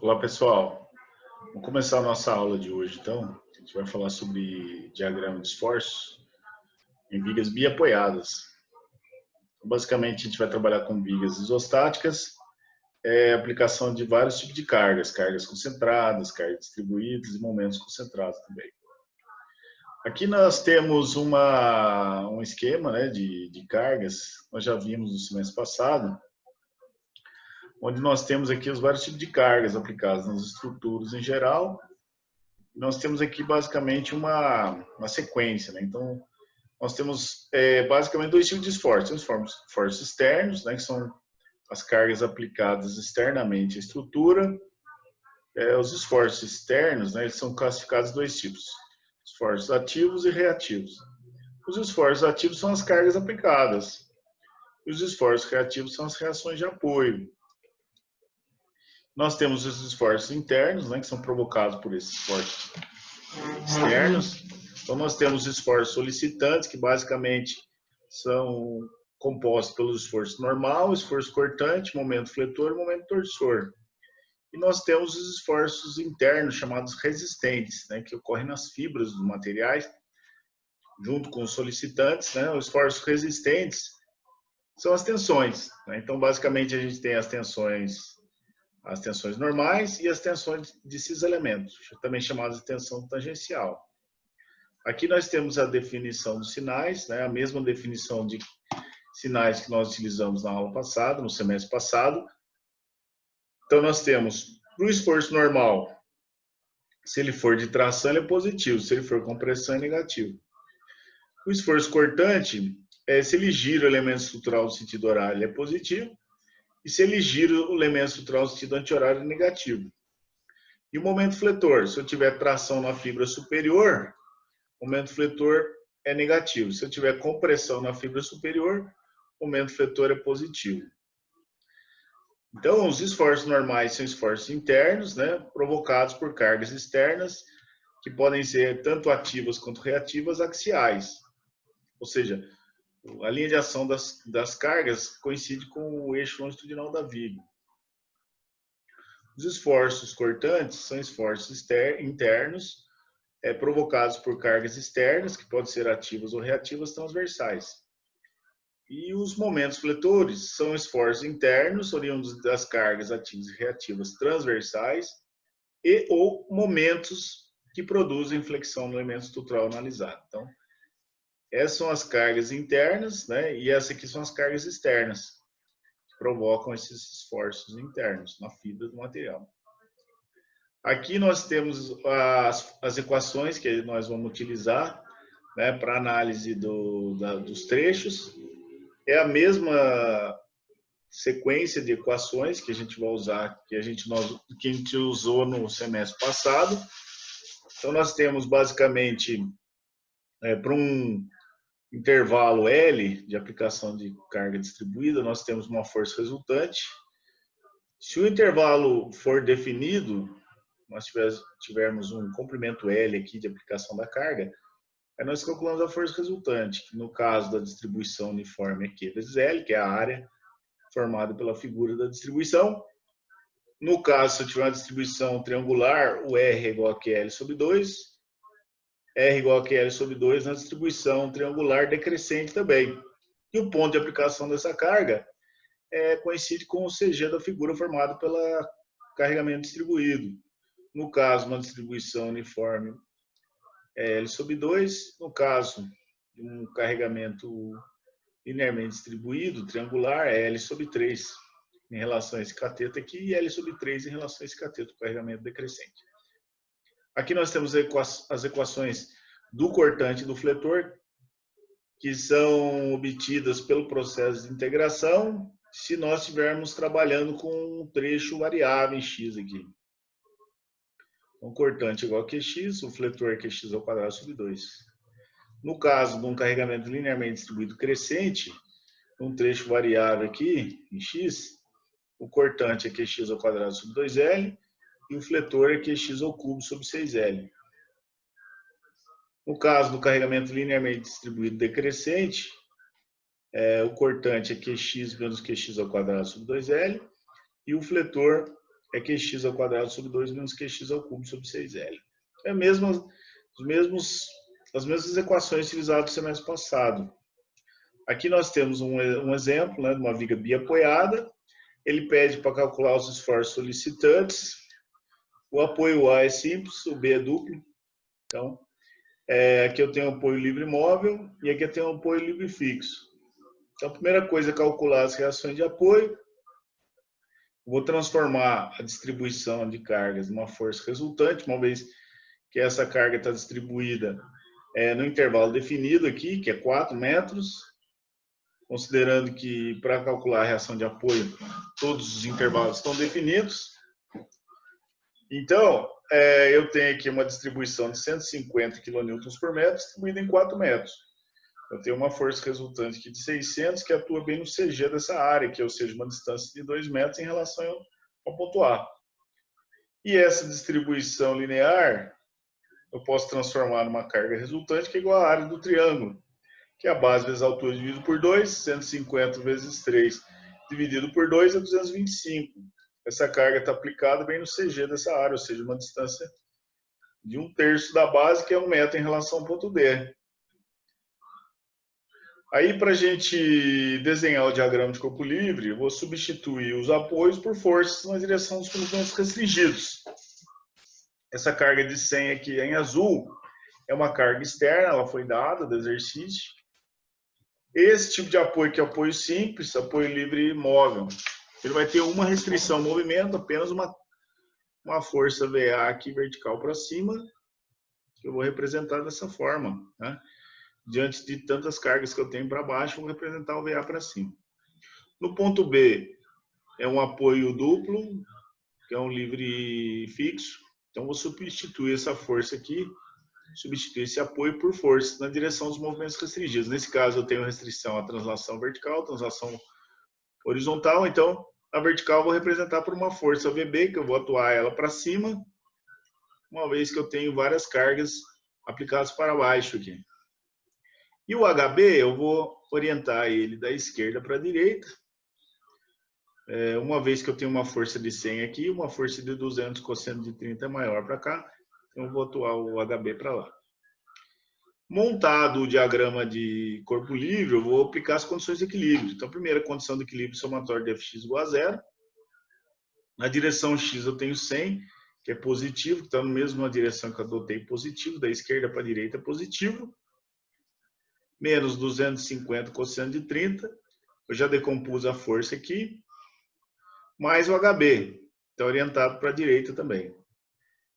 Olá, pessoal. Vamos começar a nossa aula de hoje, então. A gente vai falar sobre diagrama de esforço em vigas biapoiadas. Então, basicamente, a gente vai trabalhar com vigas isostáticas, aplicação de vários tipos de cargas concentradas, cargas distribuídas e momentos concentrados também. Aqui nós temos um esquema, né, de cargas, nós já vimos no semestre passado, onde nós temos aqui os vários tipos de cargas aplicadas nas estruturas em geral. Nós temos aqui basicamente uma sequência, né? Então, nós temos basicamente dois tipos de esforços. Temos esforços externos, né, que são as cargas aplicadas externamente à estrutura. Os esforços externos, né, eles são classificados em dois tipos: esforços ativos e reativos. Os esforços ativos são as cargas aplicadas, e os esforços reativos são as reações de apoio. Nós temos os esforços internos, né, que são provocados por esses esforços externos. Então, nós temos esforços solicitantes, que basicamente são compostos pelo esforço normal, esforço cortante, momento fletor e momento torsor. E nós temos os esforços internos, chamados resistentes, né, que ocorrem nas fibras dos materiais, junto com os solicitantes, né. Os esforços resistentes são as tensões, né? Então, basicamente, a gente tem as tensões normais e as tensões de cisalhamento, também chamadas de tensão tangencial. Aqui nós temos a definição dos sinais, né? A mesma definição de sinais que nós utilizamos na aula passada, no semestre passado. Então, nós temos, para o esforço normal, se ele for de tração, ele é positivo, se ele for compressão, é negativo. O esforço cortante, se ele gira o elemento estrutural no sentido horário, ele é positivo, e se ele gira o elemento estrutural no sentido anti-horário, é negativo. E o momento fletor, se eu tiver tração na fibra superior, o momento fletor é negativo. Se eu tiver compressão na fibra superior, o momento fletor é positivo. Então, os esforços normais são esforços internos, né, provocados por cargas externas, que podem ser tanto ativas quanto reativas axiais. Ou seja, a linha de ação das cargas coincide com o eixo longitudinal da viga. Os esforços cortantes são esforços internos, provocados por cargas externas, que podem ser ativas ou reativas transversais. E os momentos fletores são esforços internos, oriundos das cargas ativas e reativas transversais, e ou momentos que produzem flexão no elemento estrutural analisado. Então, essas são as cargas internas, né? E essas aqui são as cargas externas, que provocam esses esforços internos na fibra do material. Aqui nós temos as equações que nós vamos utilizar, né, para análise dos trechos. É a mesma sequência de equações que a gente vai usar, que a gente usou no semestre passado. Então, nós temos basicamente, para um intervalo L de aplicação de carga distribuída, nós temos uma força resultante. Se o intervalo for definido, nós tivermos um comprimento L aqui de aplicação da carga, aí nós calculamos a força resultante, que no caso da distribuição uniforme é Q vezes L, que é a área formada pela figura da distribuição. No caso, se eu tiver uma distribuição triangular, o R é igual a QL sobre 2, R igual a QL sobre 2 na distribuição triangular decrescente também. E o ponto de aplicação dessa carga coincide com o CG da figura formado pelo carregamento distribuído. No caso, uma distribuição uniforme é L sobre 2. No caso de um carregamento linearmente distribuído, triangular, é L sobre 3 em relação a esse cateto aqui e L sobre 3 em relação a esse cateto, carregamento decrescente. Aqui nós temos as equações do cortante e do fletor, que são obtidas pelo processo de integração, se nós estivermos trabalhando com um trecho variável em x aqui. O cortante é igual a Qx, o fletor é Qx ao quadrado sobre 2. No caso de um carregamento linearmente distribuído crescente, um trecho variável aqui, em x, o cortante é Qx ao quadrado sobre 2L e o fletor é Qx ao cubo sobre 6L. No caso do carregamento linearmente distribuído decrescente, o cortante é Qx menos Qx ao quadrado sobre 2L e o fletor é qx ao quadrado sobre 2 menos qx ao cubo sobre 6L. É as mesmas equações utilizadas no semestre passado. Aqui nós temos um exemplo, né, de uma viga biapoiada. Ele pede para calcular os esforços solicitantes. O apoio A é simples, o B é duplo. Então, aqui eu tenho um apoio livre móvel e aqui eu tenho um apoio livre fixo. Então, a primeira coisa é calcular as reações de apoio. Vou transformar a distribuição de cargas numa força resultante, uma vez que essa carga está distribuída no intervalo definido aqui, que é 4 metros, considerando que para calcular a reação de apoio, todos os intervalos estão definidos. Então, eu tenho aqui uma distribuição de 150 kN por metro, distribuída em 4 metros. Eu tenho uma força resultante aqui de 600, que atua bem no CG dessa área, que ou seja, uma distância de 2 metros em relação ao ponto A. E essa distribuição linear, eu posso transformar numa carga resultante, que é igual à área do triângulo, que é a base vezes a altura dividido por 2, 150 vezes 3 dividido por 2 é 225. Essa carga está aplicada bem no CG dessa área, ou seja, uma distância de 1/3 da base, que é 1 metro em relação ao ponto D. Aí, para a gente desenhar o diagrama de corpo livre, eu vou substituir os apoios por forças na direção dos movimentos restringidos. Essa carga de 100 aqui em azul é uma carga externa, ela foi dada do exercício. Esse tipo de apoio, que é apoio simples, apoio livre móvel, ele vai ter uma restrição ao movimento, apenas uma força VA aqui vertical para cima, que eu vou representar dessa forma, né? Diante de tantas cargas que eu tenho para baixo, vou representar o VA para cima. No ponto B, é um apoio duplo, que é um livre fixo. Então, vou substituir essa força aqui, substituir esse apoio por força na direção dos movimentos restringidos. Nesse caso, eu tenho restrição à translação vertical, translação horizontal. Então, a vertical eu vou representar por uma força VB, que eu vou atuar ela para cima, uma vez que eu tenho várias cargas aplicadas para baixo aqui. E o HB, eu vou orientar ele da esquerda para a direita. Uma vez que eu tenho uma força de 100 aqui, uma força de 200 cosseno de 30 é maior para cá, então eu vou atuar o HB para lá. Montado o diagrama de corpo livre, eu vou aplicar as condições de equilíbrio. Então, a primeira condição de equilíbrio somatório de Fx igual a 0. Na direção X eu tenho 100, que é positivo, que está na mesma direção que eu adotei positivo, da esquerda para a direita é positivo. Menos 250 cosseno de 30, eu já decompus a força aqui, mais o HB, está orientado para a direita também.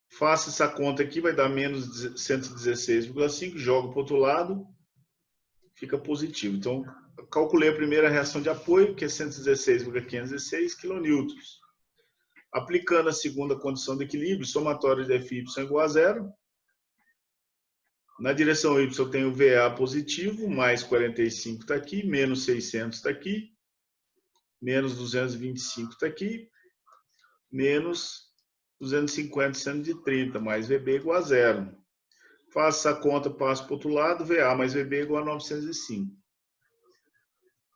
Faço essa conta aqui, vai dar menos 116,5, jogo para o outro lado, fica positivo. Então, eu calculei a primeira reação de apoio, que é 116,516 kN. Aplicando a segunda condição de equilíbrio, somatório de Fy igual a 0. Na direção Y eu tenho VA positivo, mais 45 está aqui, menos 600 está aqui, menos 225 está aqui, menos 250 sendo de 30, mais VB igual a 0. Faço essa conta, passo para o outro lado, VA mais VB igual a 905.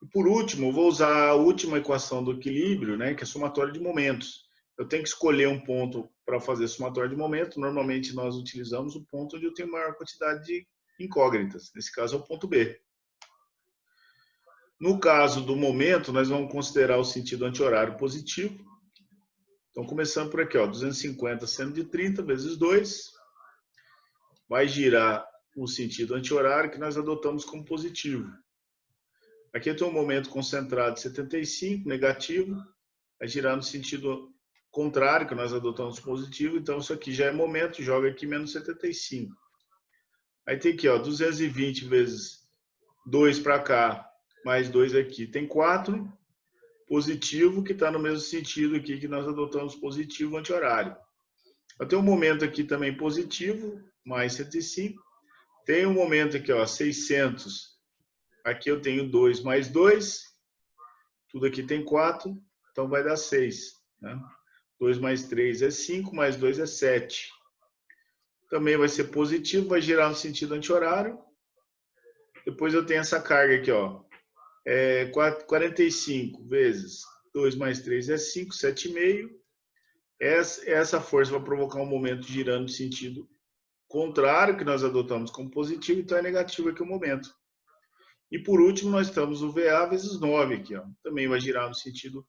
E por último, vou usar a última equação do equilíbrio, né, que é somatório de momentos. Eu tenho que escolher um ponto para fazer somatório de momento. Normalmente nós utilizamos o ponto onde eu tenho maior quantidade de incógnitas. Nesse caso é o ponto B. No caso do momento, nós vamos considerar o sentido anti-horário positivo. Então, começando por aqui, ó, 250 seno de 30 vezes 2. Vai girar o sentido anti-horário que nós adotamos como positivo. Aqui eu tenho um momento concentrado de 75, negativo. Vai girar no sentido contrário, que nós adotamos positivo, então isso aqui já é momento, joga aqui menos 75. Aí tem aqui, ó, 220 vezes 2 para cá, mais 2 aqui, tem 4, positivo, que está no mesmo sentido aqui que nós adotamos positivo anti-horário. Eu tenho um momento aqui também positivo, mais 105. Tem um momento aqui, ó, 600, aqui eu tenho 2 mais 2, tudo aqui tem 4, então vai dar 6, né? 2 mais 3 é 5, mais 2 é 7. Também vai ser positivo, vai girar no sentido anti-horário. Depois eu tenho essa carga aqui, ó. 45 vezes 2 mais 3 é 5, 7,5. essa força vai provocar um momento girando no sentido contrário, que nós adotamos como positivo, então é negativo aqui o momento. E por último, nós estamos o VA vezes 9 aqui, ó. Também vai girar no sentido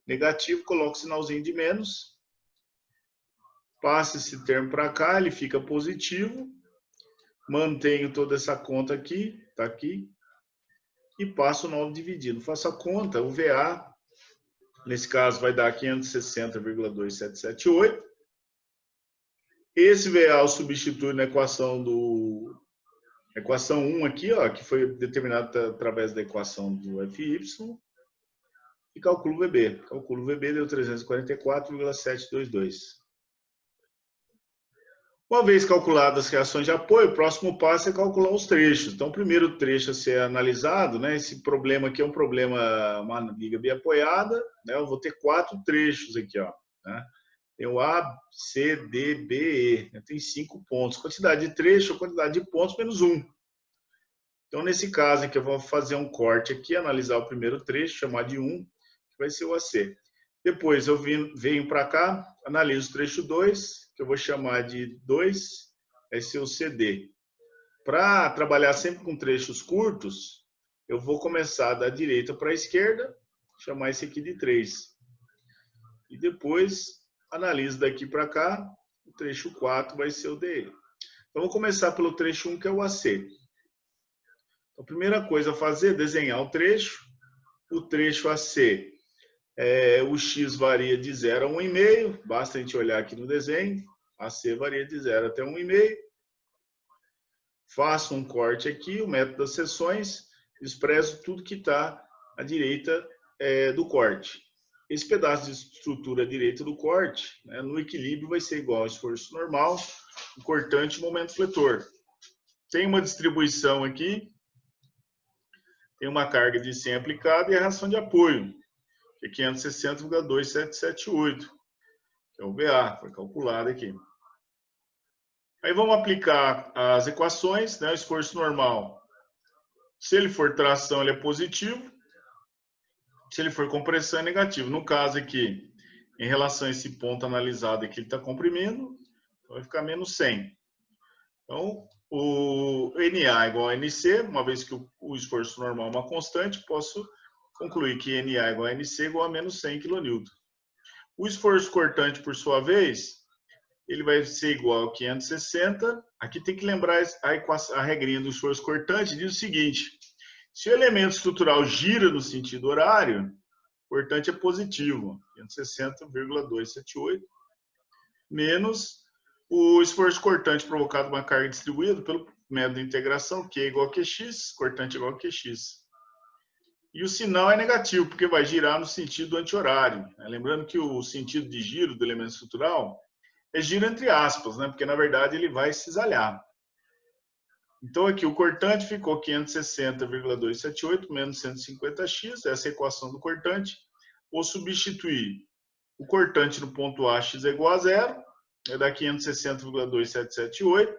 negativo, coloco o sinalzinho de menos, passa esse termo para cá, ele fica positivo, mantenho toda essa conta aqui, tá aqui, e passo o 9 dividido. Faço a conta, o VA, nesse caso, vai dar 560,2778. Esse VA eu substituo na equação 1 aqui, ó, que foi determinada através da equação do FY, e calculo o VB. Calculo o VB, deu 344,722. Uma vez calculadas as reações de apoio, o próximo passo é calcular os trechos. Então, o primeiro trecho a ser analisado, né? Esse problema aqui é um problema, uma viga biapoiada, né? Eu vou ter 4 trechos aqui, ó, né? Tem o A, C, D, B, E. Tem 5 pontos. Quantidade de trecho, quantidade de pontos, menos 1. Então, nesse caso aqui, eu vou fazer um corte aqui, analisar o primeiro trecho, chamar de 1, que vai ser o AC. Depois, eu venho para cá, analiso o trecho 2, que eu vou chamar de 2, vai ser o CD. Para trabalhar sempre com trechos curtos, eu vou começar da direita para a esquerda, chamar esse aqui de 3. E depois, analiso daqui para cá, o trecho 4 vai ser o DE. Então, vou começar pelo trecho 1, que é o AC. Então, a primeira coisa a fazer é desenhar o trecho. O trecho AC, o X varia de 0 a 1,5. Basta a gente olhar aqui no desenho. AC varia de 0 até 1,5. Faço um corte aqui, o método das seções. Expresso tudo que está à direita do corte. Esse pedaço de estrutura à direita do corte, né, no equilíbrio, vai ser igual ao esforço normal, o cortante e o momento fletor. Tem uma distribuição aqui. Tem uma carga de 100 aplicada e a reação de apoio, que é 560,2778, que é o VA, foi calculado aqui. Aí vamos aplicar as equações, né? O esforço normal, se ele for tração, ele é positivo, se ele for compressão, é negativo. No caso aqui, em relação a esse ponto analisado aqui, ele está comprimindo, então vai ficar menos 100. Então, o NA igual a NC, uma vez que o esforço normal é uma constante, posso concluir que NA igual a NC igual a menos 100 kN. O esforço cortante, por sua vez, ele vai ser igual a 560. Aqui tem que lembrar a regrinha do esforço cortante, diz o seguinte: se o elemento estrutural gira no sentido horário, o cortante é positivo, 560,278, menos o esforço cortante provocado por uma carga distribuída pelo método de integração, Q igual a QX, cortante igual a QX. E o sinal é negativo, porque vai girar no sentido anti-horário. Lembrando que o sentido de giro do elemento estrutural é giro entre aspas, né? Porque na verdade ele vai cisalhar. Então aqui o cortante ficou 560,278 menos 150x, essa é a equação do cortante. Vou substituir o cortante no ponto A, x é igual a 0, vai dar 560,2778.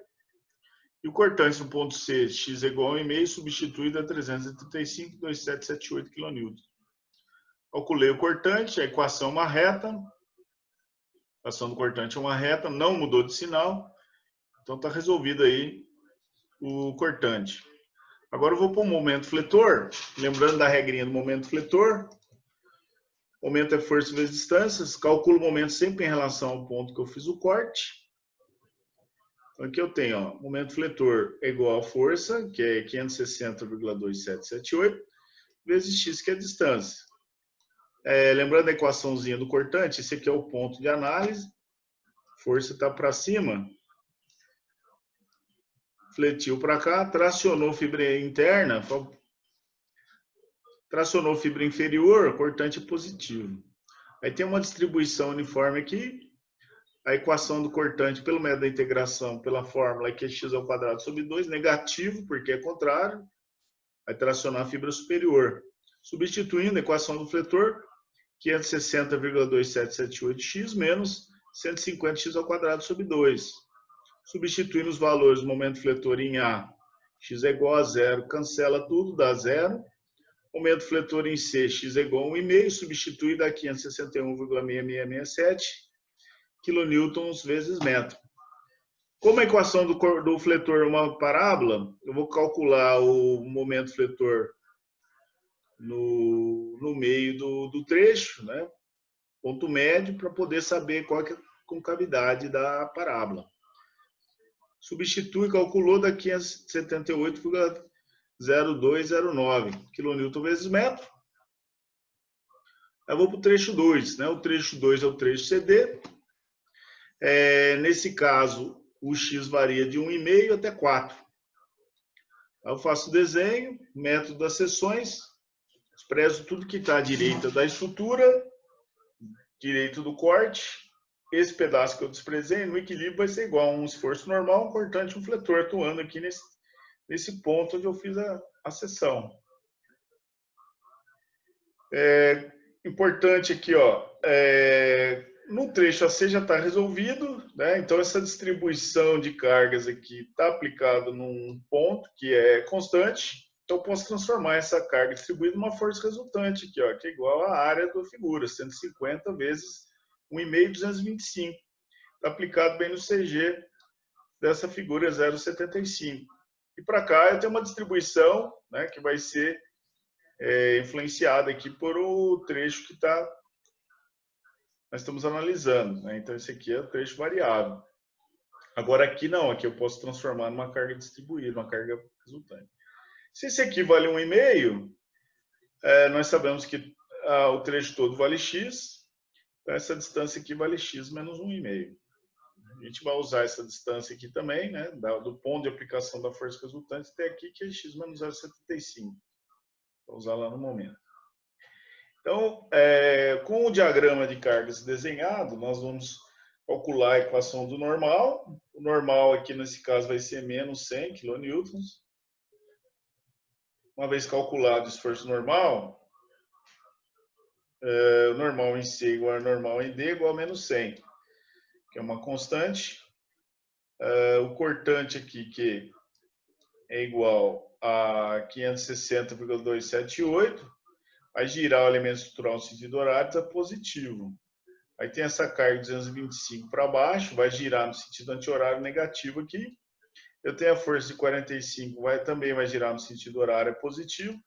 E o cortante no ponto C, x é igual a 1,5, substituído a 335,2778 kN. Calculei o cortante, a equação é uma reta. A equação do cortante é uma reta, não mudou de sinal. Então está resolvido aí o cortante. Agora eu vou para o momento fletor. Lembrando da regrinha do momento fletor. Momento é força vezes distâncias. Calculo o momento sempre em relação ao ponto que eu fiz o corte. Então aqui eu tenho, ó, momento fletor é igual a força, que é 560,2778, vezes x, que é a distância. Lembrando a equaçãozinha do cortante, esse aqui é o ponto de análise. Força está para cima. Fletiu para cá, tracionou fibra interna, tracionou fibra inferior, cortante é positivo. Aí tem uma distribuição uniforme aqui. A equação do cortante pelo método da integração, pela fórmula, é QX ao quadrado sobre 2, negativo, porque é contrário. Vai tracionar a fibra superior. Substituindo a equação do fletor, 560,2778x menos 150x ao quadrado sobre 2. Substituindo os valores do momento fletor em A, x é igual a 0, cancela tudo, dá 0. Momento fletor em C, x é igual a 1,5, substitui, dá 561,6667. quilonewtons vezes metro. Como a equação do fletor é uma parábola, eu vou calcular o momento fletor no meio do trecho, né? Ponto médio, para poder saber qual é a concavidade da parábola. Substitui, calculou daqui a 78,0209 kN vezes metro. Eu vou para o trecho 2, né? O trecho 2 é o trecho CD. Nesse caso, o X varia de 1,5 até 4. Eu faço o desenho, método das seções, expresso tudo que está à direita da estrutura, direito do corte. Esse pedaço que eu desprezei, no equilíbrio, vai ser igual a um esforço normal, um cortante, um fletor atuando aqui nesse ponto onde eu fiz a seção. Importante aqui, ó, no trecho AC já está resolvido, né? Então essa distribuição de cargas aqui está aplicada num ponto que é constante. Então eu posso transformar essa carga distribuída numa força resultante aqui, ó, que é igual à área da figura, 150 vezes 1,5, 225. Está aplicado bem no CG dessa figura 0,75. E para cá eu tenho uma distribuição, né, que vai ser influenciada aqui por o trecho que nós estamos analisando, né? Então esse aqui é o trecho variável. Agora aqui não, aqui eu posso transformar numa carga distribuída, uma carga resultante. Se esse aqui vale 1,5, nós sabemos que o trecho todo vale x, então essa distância aqui vale x menos 1,5. A gente vai usar essa distância aqui também, né, do ponto de aplicação da força resultante até aqui, que é x menos 0,75. Vou usar lá no momento. Então, com o diagrama de cargas desenhado, nós vamos calcular a equação do normal. O normal aqui, nesse caso, vai ser menos 100 kN. Uma vez calculado o esforço normal, o normal em C igual a normal em D igual a menos 100, que é uma constante. O cortante aqui, que é igual a 560,278, vai girar o elemento estrutural no sentido horário, está positivo. Aí tem essa carga 225 para baixo, vai girar no sentido anti-horário negativo aqui. Eu tenho a força de 45, também vai girar no sentido horário positivo.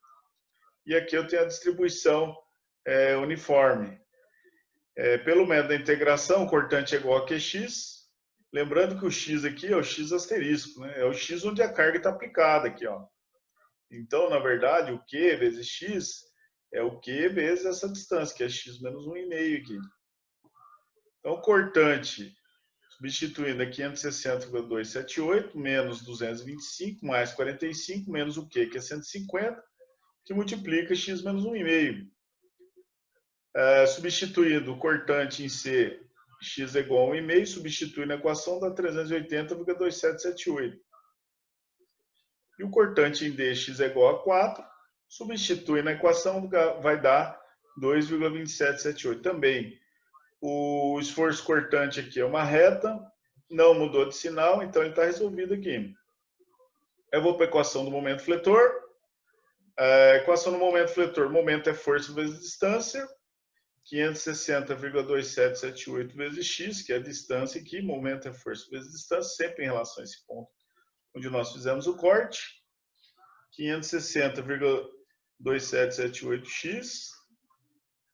E aqui eu tenho a distribuição uniforme. Pelo método da integração, o cortante é igual a QX. Lembrando que o X aqui é o X asterisco, né? É o X onde a carga está aplicada aqui, ó. Então, na verdade, o Q vezes X é o Q vezes essa distância, que é x menos 1,5 aqui. Então, o cortante, substituindo aqui 560,278, menos 225, mais 45, menos o Q, que é 150, que multiplica x menos 1,5. Substituindo o cortante em C, x é igual a 1,5, substituindo a equação, dá 380,2778. E o cortante em D, x é igual a 4, substitui na equação, vai dar 2,2778. Também, o esforço cortante aqui é uma reta, não mudou de sinal, então ele está resolvido aqui. Eu vou para a equação do momento fletor. A equação do momento fletor, momento é força vezes distância, 560,2778 vezes x, que é a distância aqui, momento é força vezes distância, sempre em relação a esse ponto onde nós fizemos o corte. 560,2778x.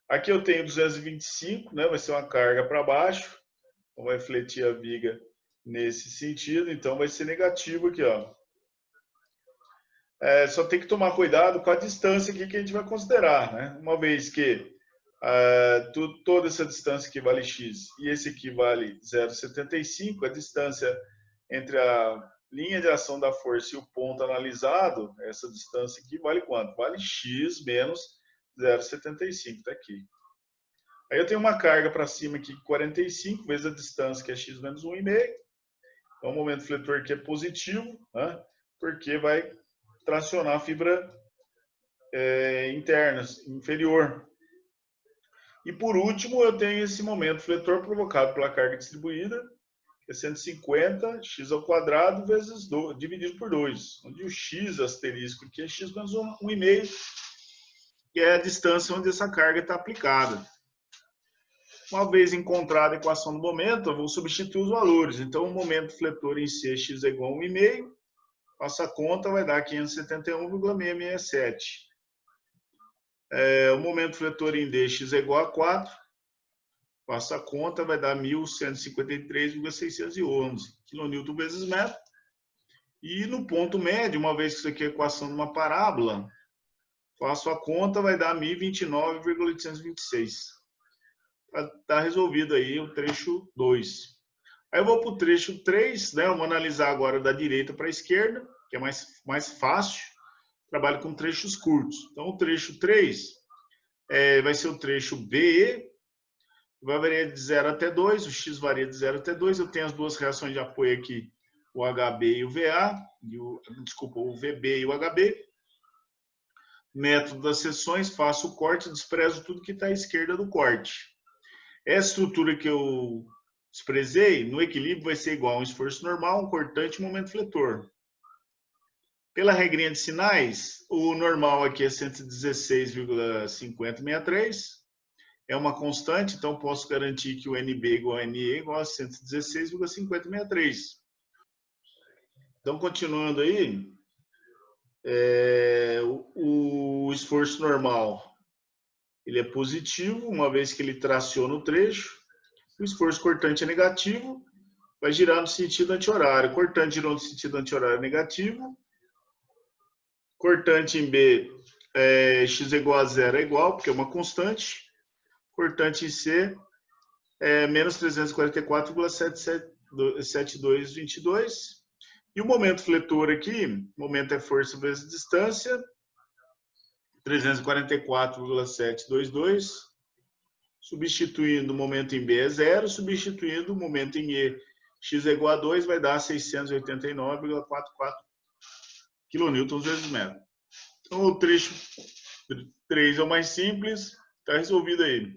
Aqui eu tenho 225, né? Vai ser uma carga para baixo. Então vai refletir a viga nesse sentido. Então vai ser negativo aqui, ó. Só tem que tomar cuidado com a distância aqui que a gente vai considerar, né? Uma vez que toda essa distância aqui vale x e esse aqui vale 0,75, a distância entre a linha de ação da força e o ponto analisado, essa distância aqui vale quanto? Vale x menos 0,75, está aqui. Aí eu tenho uma carga para cima aqui, 45 vezes a distância, que é x menos 1,5. Então o momento fletor aqui é positivo, né? Porque vai tracionar a fibra interna, inferior. E por último, eu tenho esse momento fletor provocado pela carga distribuída, que é 150 x ao quadrado vezes dividido por 2, onde o x asterisco aqui é x menos 1,5, que é a distância onde essa carga está aplicada. Uma vez encontrada a equação do momento, eu vou substituir os valores. Então, o momento fletor em C, x é igual a 1,5. Faço a conta, vai dar 571,667. O momento fletor em D, x é igual a 4. Faço a conta, vai dar 1.153,611 kN vezes metro. E no ponto médio, uma vez que isso aqui é a equação de uma parábola, faço a conta, vai dar 1.029,826. Está resolvido aí o trecho 2. Aí eu vou para o trecho 3, né? Vamos analisar agora da direita para a esquerda, que é mais fácil. Trabalho com trechos curtos. Então, o trecho 3 vai ser o trecho BE, vai variar de 0 até 2, o x varia de 0 até 2. Eu tenho as duas reações de apoio aqui, o HB e o VA, desculpa, o VB e o HB. Método das seções, faço o corte, desprezo tudo que está à esquerda do corte. Essa estrutura que eu desprezei, no equilíbrio vai ser igual a um esforço normal, um cortante e um momento fletor. Pela regrinha de sinais, o normal aqui é 116,5063. É uma constante, então posso garantir que o NB igual a NE igual a 116,5063. Então, continuando aí, o esforço normal ele é positivo, uma vez que ele traciona o trecho. O esforço cortante é negativo, vai girar no sentido anti-horário. Cortante girou no sentido anti-horário negativo. Cortante em B, x igual a 0 é igual, porque é uma constante. Cortante em C é menos 344,7222. E o momento fletor aqui, momento é força vezes distância, 344,722. Substituindo o momento em B é 0, substituindo o momento em E, x é igual a 2, vai dar 689,44 kN vezes metro. Então, o trecho 3 é o mais simples, está resolvido aí.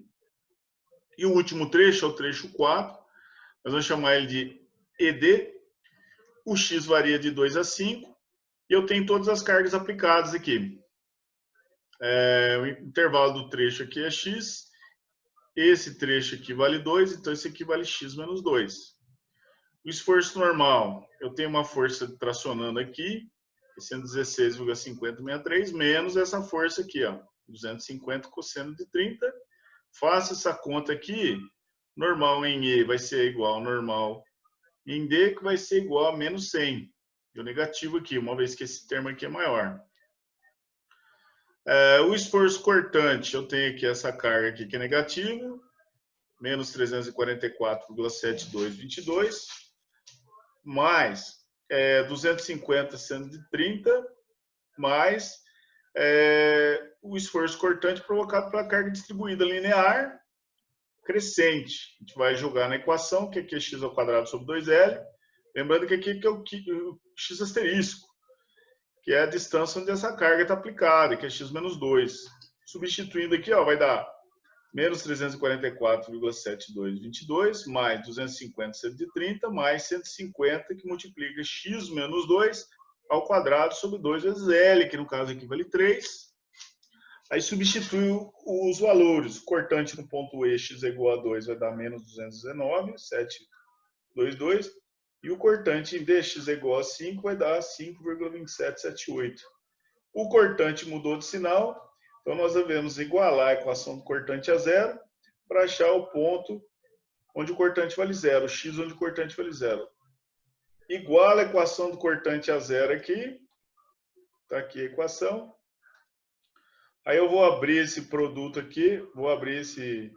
E o último trecho é o trecho 4, nós vamos chamar ele de ED. O x varia de 2 a 5, e eu tenho todas as cargas aplicadas aqui. O intervalo do trecho aqui é x, esse trecho aqui vale 2, então esse aqui vale x menos 2. O esforço normal, eu tenho uma força tracionando aqui, 116,5063, menos essa força aqui, ó, 250 cosseno de 30. Faço essa conta aqui, normal em E vai ser igual ao normal em D, que vai ser igual a menos 100. E o negativo aqui, uma vez que esse termo aqui é maior. O esforço cortante, eu tenho aqui essa carga aqui que é negativa, menos 344,7222, mais 250 sendo de 30, mais o esforço cortante provocado pela carga distribuída linear crescente. A gente vai jogar na equação, que aqui é x ao quadrado sobre 2L. Lembrando que aqui é o x asterisco, que é a distância onde essa carga está aplicada, que é x menos 2. Substituindo aqui, ó, vai dar menos 344,7222, mais 250 de 30, mais 150, que multiplica x menos 2 ao quadrado sobre 2 vezes L, que no caso aqui vale 3. Aí substitui os valores. Cortante no ponto E, x é igual a 2, vai dar menos 219,722. E o cortante em D, x é igual a 5, vai dar 5,2778. O cortante mudou de sinal, então nós devemos igualar a equação do cortante a zero para achar o ponto onde o cortante vale zero, o x onde o cortante vale zero. Iguala a equação do cortante a zero aqui. Está aqui a equação. Aí eu vou abrir esse produto aqui, vou abrir esse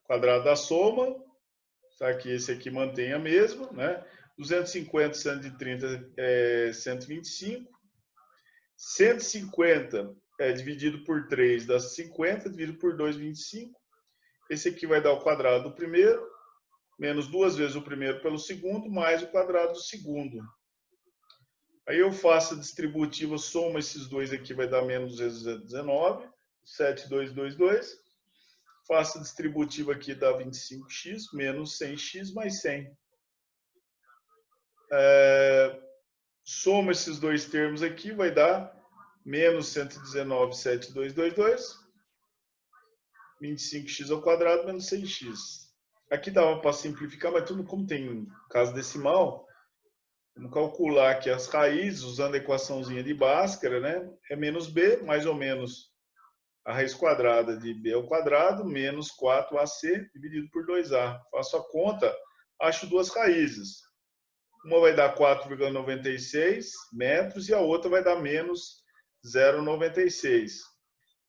quadrado da soma. Tá aqui, esse aqui mantém a mesma, né? 250, 130 é 125. 150 dividido por 3 dá 50, dividido por 2, 25. Esse aqui vai dar o quadrado do primeiro, menos 2 vezes o primeiro pelo segundo, mais o quadrado do segundo. Aí eu faço a distributiva, somo esses dois aqui, vai dar menos 219, 7,222. Faço a distributiva aqui, dá 25x, menos 100x mais 100. Soma esses dois termos aqui, vai dar menos 119,722. 25x ao quadrado menos 6x. Aqui dava para simplificar, mas tudo como tem casa decimal, vamos calcular aqui as raízes usando a equaçãozinha de Bhaskara, né? É menos b, mais ou menos a raiz quadrada de b ao quadrado, menos 4ac dividido por 2a. Faço a conta, acho duas raízes. Uma vai dar 4,96 metros e a outra vai dar menos 0,96.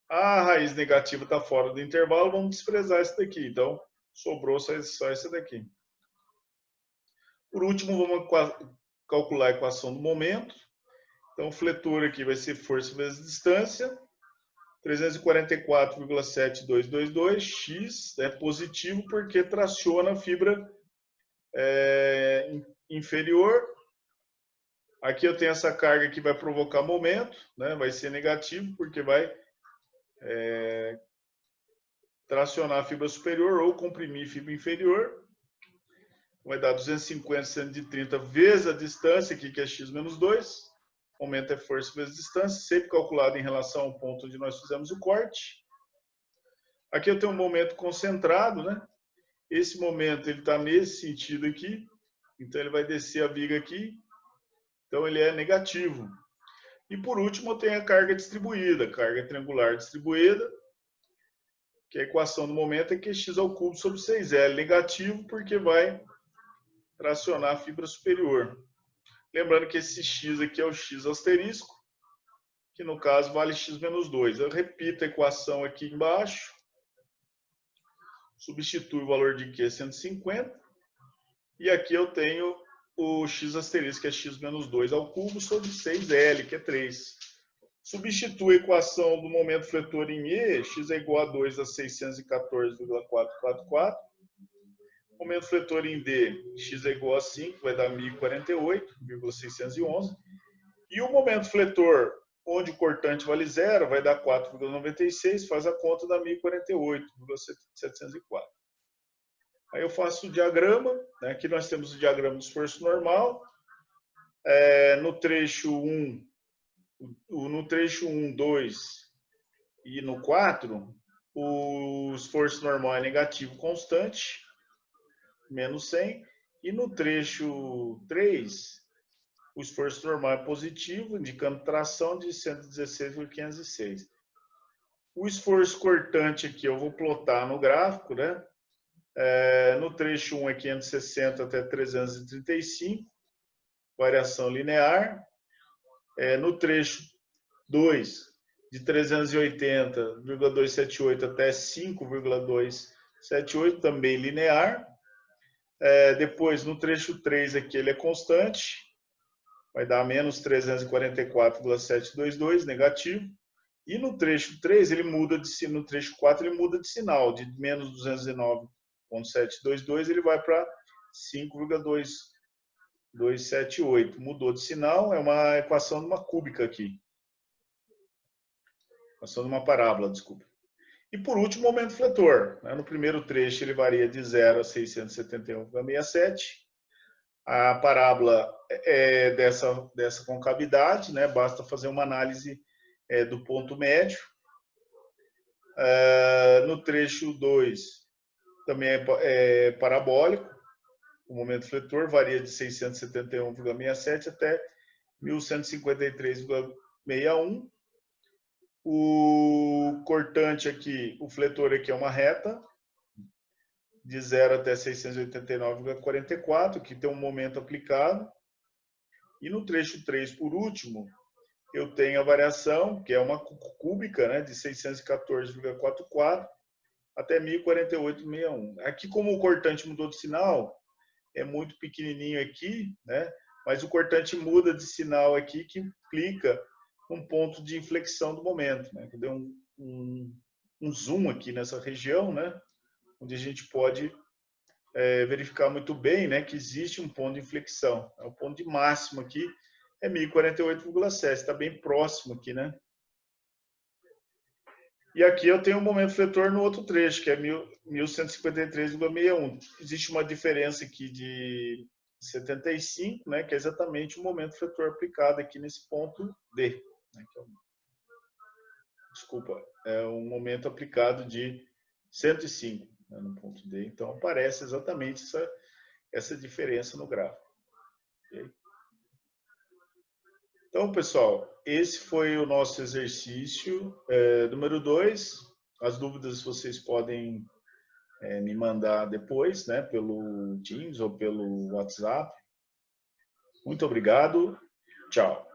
A raiz negativa está fora do intervalo, vamos desprezar essa daqui. Então, sobrou só essa daqui. Por último, vamos calcular a equação do momento. Então, o fletor aqui vai ser força vezes distância. 344,7222, x é positivo porque traciona a fibra inferior. Aqui eu tenho essa carga que vai provocar momento, né? Vai ser negativo porque vai tracionar a fibra superior ou comprimir a fibra inferior. Vai dar 250 130 vezes a distância, aqui que é x menos 2. Momento é força vezes distância, sempre calculado em relação ao ponto onde nós fizemos o corte. Aqui eu tenho um momento concentrado, né? Esse momento ele está nesse sentido aqui, então ele vai descer a viga aqui, então ele é negativo. E por último eu tenho a carga distribuída, carga triangular distribuída, que a equação do momento é QX ao cubo sobre 6L, negativo porque vai tracionar a fibra superior. Lembrando que esse x aqui é o x asterisco, que no caso vale x menos 2. Eu repito a equação aqui embaixo, substituo o valor de Q 150, e aqui eu tenho o x asterisco, que é x menos 2 ao cubo, sobre 6L, que é 3. Substituo a equação do momento fletor em E, x é igual a 2 a 614,444. Momento fletor em D, x é igual a 5, vai dar 1048,611. E o momento fletor, onde o cortante vale 0, vai dar 4,96, faz a conta da 1048,704. Aí eu faço o diagrama, né? Aqui nós temos o diagrama do esforço normal. No trecho 1, no trecho 1, 2 e no 4, o esforço normal é negativo constante, menos 100. E no trecho 3, o esforço normal é positivo, indicando tração de 116,506. O esforço cortante aqui eu vou plotar no gráfico, né? No trecho 1 é 560 até 335, variação linear. No trecho 2, de 380,278 até 5,278, também linear. Depois, no trecho 3 aqui, ele é constante, vai dar menos 344,722, negativo. E no trecho 3, ele muda de, no trecho 4, ele muda de sinal, de menos 209,722, ele vai para 5,278. Mudou de sinal, é uma equação de uma cúbica aqui. Equação de uma parábola, desculpa. E por último, o momento fletor. No primeiro trecho, ele varia de 0 a 671,67. A parábola é dessa concavidade, né? Basta fazer uma análise do ponto médio. No trecho 2, também é parabólico. O momento fletor varia de 671,67 até 1153,61. O cortante aqui, o fletor aqui é uma reta, de 0 até 689,44, que tem um momento aplicado. E no trecho 3, por último, eu tenho a variação, que é uma cúbica, né, de 614,44 até 1048,61. Aqui, como o cortante mudou de sinal, é muito pequenininho aqui, né, mas o cortante muda de sinal aqui, que implica um ponto de inflexão do momento, né? Deu um zoom aqui nessa região, né? Onde a gente pode verificar muito bem, né, que existe um ponto de inflexão. O ponto de máximo aqui é 1048,7, está bem próximo aqui, né? E aqui eu tenho um momento fletor no outro trecho, que é 1153,61. Existe uma diferença aqui de 75, né, que é exatamente o momento fletor aplicado aqui nesse ponto D. Né, que é um momento aplicado de 105, né, no ponto D. Então, aparece exatamente essa diferença no gráfico. Okay? Então, pessoal, esse foi o nosso exercício número 2. As dúvidas vocês podem me mandar depois, né, pelo Teams ou pelo WhatsApp. Muito obrigado. Tchau.